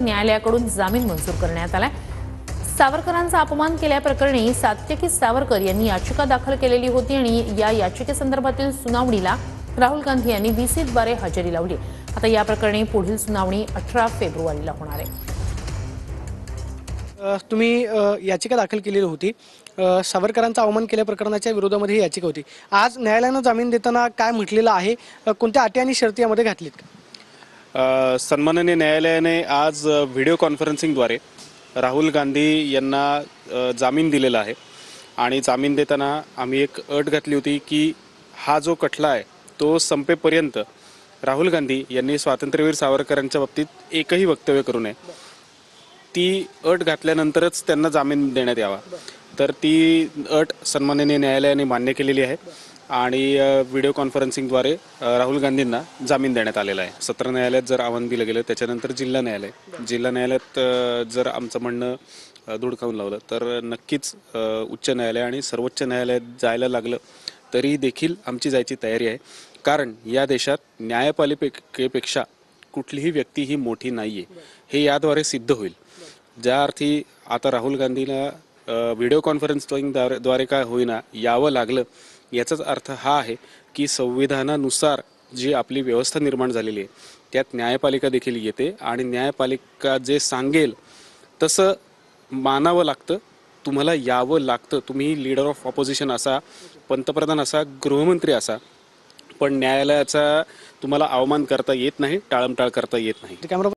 न्यायालयाकडून जामीन मंजूर करण्यात आलाय। सावरकरांचा अपमान केल्याप्रकरणी सात्यकी सावरकर यांनी याचिका दाखल केलेली होती आणि या याचिकेसंदर्भातील सुनावणीला राहुल गांधी यांनी व्हीसीद्वारे हजेरी लावली। आता या प्रकरणी पुढील सुनावणी 18 फेब्रुवारीला होणार आहे। तुम्ही याचिका दाखल केलेली होती, सावरकरांचा अवमान केल्या प्रकरणाच्या विरोधामध्ये ही याचिका होती। आज न्यायालयानं जामीन देताना काय म्हटलेलं आहे, कोणत्या अटी आणि शर्ती यामध्ये घातलीत का? सन्माननीय न्यायालयाने आज व्हिडिओ कॉन्फरन्सिंगद्वारे राहुल गांधी यांना जामीन दिलेला आहे आणि जामीन देताना आम्ही एक अट घातली होती की हा जो खटला आहे तो संपेपर्यंत राहुल गांधी यांनी स्वातंत्र्यवीर सावरकरांच्या बाबतीत एकही वक्तव्य करू नये। ती अट घातल्यानंतरच त्यांना जामीन देण्यात यावा, तर ती अट सन्माननीय न्यायालयाने मान्य केलेली आहे आणि व्हिडिओ कॉन्फरन्सिंगद्वारे राहुल गांधींना जामीन देण्यात आलेला आहे। सत्र न्यायालयात जर आव्हान दिलं गेलं, त्याच्यानंतर जिल्हा न्यायालयात जर आमचं म्हणणं धुडकावून लावलं तर नक्कीच उच्च न्यायालय आणि सर्वोच्च न्यायालयात जायला लागलं तरी देखील आमची जायची तयारी आहे, कारण या देशात न्यायपालिकेपेक्षा कुठलीही व्यक्ती ही मोठी नाही आहे हे याद्वारे सिद्ध होईल। ज्या अर्थी आता राहुल गांधीला व्हिडिओ कॉन्फरन्सिंगद्वारे काय होईना यावं लागलं, याचाच अर्थ हा आहे की संविधानानुसार जी आपली व्यवस्था निर्माण झालेली आहे त्यात न्यायपालिका देखील येते आणि न्यायपालिका जे सांगेल तसं मानावं लागतं, तुम्हाला यावं लागतं। तुम्ही लीडर ऑफ ऑपोजिशन असा, पंतप्रधान असा, गृहमंत्री असा, पण न्यायालयाचा तुम्हाला अवमान करता येत नाही, टाळमटाळ करता येत नाही।